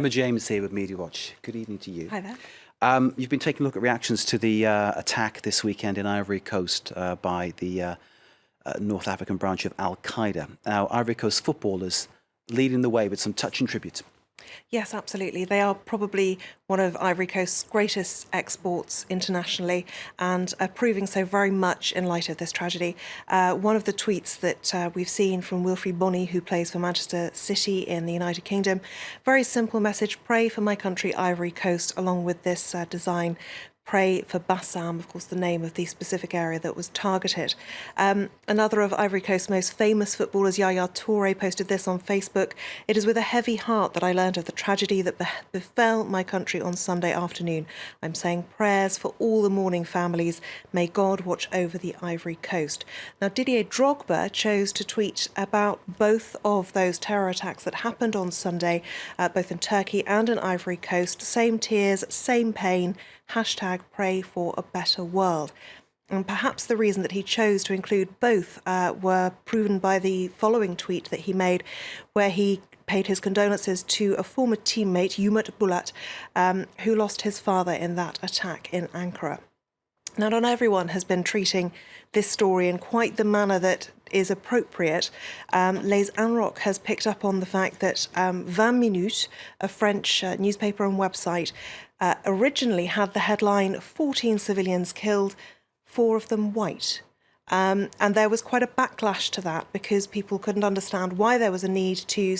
Emma James here with Media Watch. Good evening to you. Hi there. You've been taking a look at reactions to the attack this weekend in Ivory Coast by the North African branch of Al-Qaeda. Now, Ivory Coast footballers leading the way with some touching tribute. Yes, absolutely. They are probably one of Ivory Coast's greatest exports internationally and are proving so very much in light of this tragedy. One of the tweets that we've seen from Wilfried Bony, who plays for Manchester City in the United Kingdom, very simple message: pray for my country, Ivory Coast, along with this design. Pray for Bassam, of course, the name of the specific area that was targeted. Another of Ivory Coast's most famous footballers, Yaya Toure, posted this on Facebook. "It is with a heavy heart that I learned of the tragedy that befell my country on Sunday afternoon. I'm saying prayers for all the mourning families. May God watch over the Ivory Coast." Now, Didier Drogba chose to tweet about both of those terror attacks that happened on Sunday, both in Turkey and in Ivory Coast. Same tears, same pain. Hashtag pray for a better world. And perhaps the reason that he chose to include both were proven by the following tweet that he made, where he paid his condolences to a former teammate, Umut Bulat, who lost his father in that attack in Ankara. Now, not everyone has been treating this story in quite the manner that is appropriate. Les Anroc has picked up on the fact that 20 Minutes, a French newspaper and website, originally had the headline 14 civilians killed, 4 of them white. And there was quite a backlash to that because people couldn't understand why there was a need to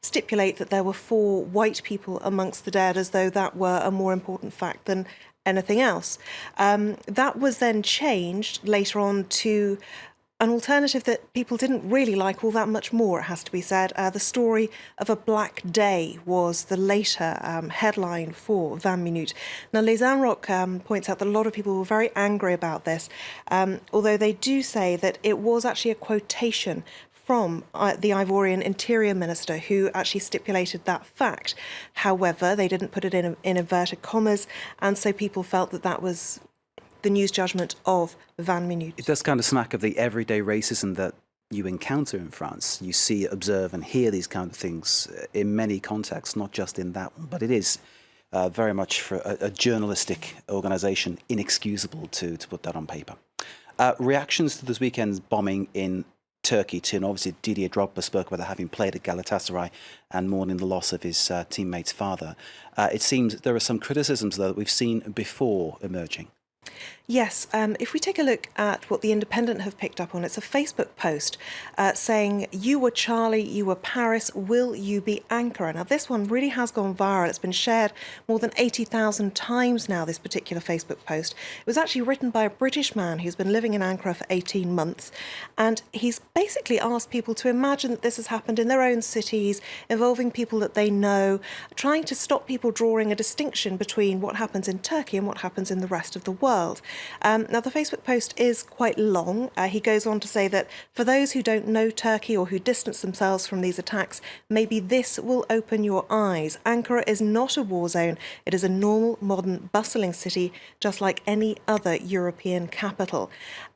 stipulate that there were 4 white people amongst the dead, as though that were a more important fact than anything else. That was then changed later on to an alternative that people didn't really like all that much more, it has to be said. The story of a black day was the later headline for 20 Minutes. Now, Les Anroc points out that a lot of people were very angry about this, although they do say that it was actually a quotation from the Ivorian Interior Minister, who actually stipulated that fact. However, they didn't put it in inverted commas, and so people felt that that was the news judgment of 20 Minutes. It does kind of smack of the everyday racism that you encounter in France. You see, observe and hear these kind of things in many contexts, not just in that one, but it is very much for a journalistic organisation inexcusable to put that on paper. Reactions to this weekend's bombing in Turkey too, and obviously Didier Drogba spoke about having played at Galatasaray and mourning the loss of his teammate's father. It seems there are some criticisms, though, that we've seen before emerging. Yes, if we take a look at what The Independent have picked up on, it's a Facebook post saying, "You were Charlie, you were Paris, will you be Ankara?" Now, this one really has gone viral. It's been shared more than 80,000 times now, this particular Facebook post. It was actually written by a British man who's been living in Ankara for 18 months. And he's basically asked people to imagine that this has happened in their own cities, involving people that they know, trying to stop people drawing a distinction between what happens in Turkey and what happens in the rest of the world. Now, the Facebook post is quite long. He goes on to say that for those who don't know Turkey or who distance themselves from these attacks, maybe this will open your eyes. Ankara is not a war zone. It is a normal, modern, bustling city, just like any other European capital.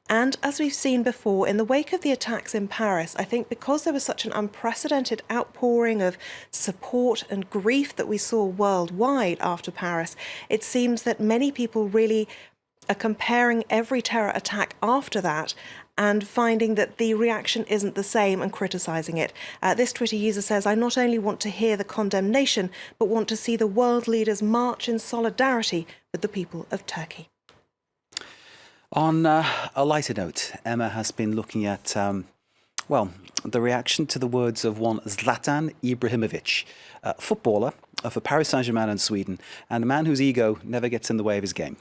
And as we've seen before, in the wake of the attacks in Paris, I think because there was such an unprecedented outpouring of support and grief that we saw worldwide after Paris, it seems that many people really are comparing every terror attack after that and finding that the reaction isn't the same and criticising it. This Twitter user says, "I not only want to hear the condemnation, but want to see the world leaders march in solidarity with the people of Turkey." On a lighter note, Emma has been looking at, the reaction to the words of one Zlatan Ibrahimovic, a footballer for Paris Saint-Germain and Sweden, and a man whose ego never gets in the way of his game.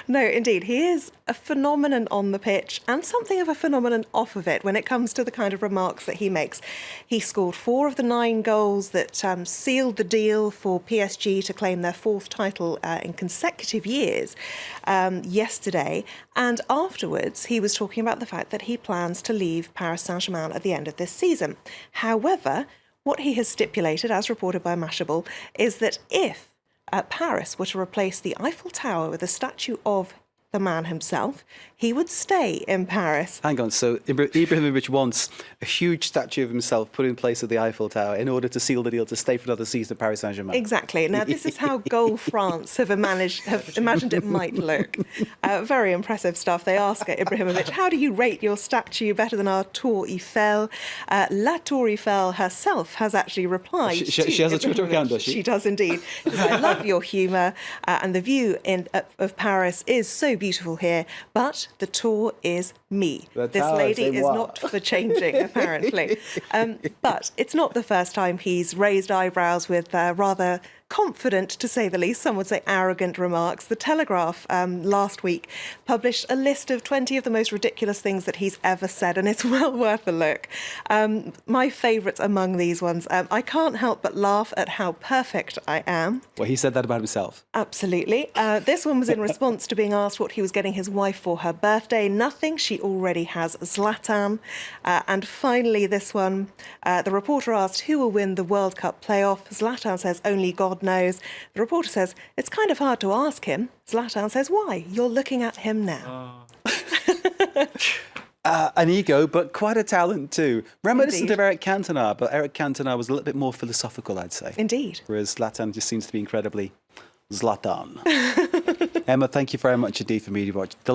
No, indeed. He is a phenomenon on the pitch and something of a phenomenon off of it when it comes to the kind of remarks that he makes. He scored 4 of the 9 goals that sealed the deal for PSG to claim their 4th title in consecutive years yesterday. And afterwards, he was talking about the fact that he plans to leave Paris Saint-Germain at the end of this season. However, what he has stipulated, as reported by Mashable, is that if Paris were to replace the Eiffel Tower with a statue of the man himself, he would stay in Paris. Hang on, so Ibrahimovic wants a huge statue of himself put in place of the Eiffel Tower in order to seal the deal to stay for another season at Paris Saint-Germain. Exactly. Now, this is how Goal France have imagined it might look. Very impressive stuff. They ask Ibrahimovic, how do you rate your statue better than our Tour Eiffel? La Tour Eiffel herself has actually replied. She has a Twitter account, does she? She does indeed. She says, I love your humour, and the view of Paris is so beautiful here, but the Tour is me. This lady is not for changing, apparently. But it's not the first time he's raised eyebrows with rather confident, to say the least, some would say arrogant remarks. The Telegraph last week published a list of 20 of the most ridiculous things that he's ever said, and it's well worth a look. My favourites among these ones, I can't help but laugh at how perfect I am. Well, he said that about himself. Absolutely. This one was in response to being asked what he was getting his wife for her birthday. Nothing. She already has Zlatan. And finally, this one, the reporter asked who will win the World Cup playoff. Zlatan says only God knows. The reporter says it's kind of hard to ask him. Zlatan says why? You're looking at him now. An ego, but quite a talent too. Reminiscent Indeed. of Eric Cantona, but Eric Cantona was a little bit more philosophical, I'd say. Indeed. Whereas Zlatan just seems to be incredibly Zlatan. Emma, thank you very much indeed for Media Watch.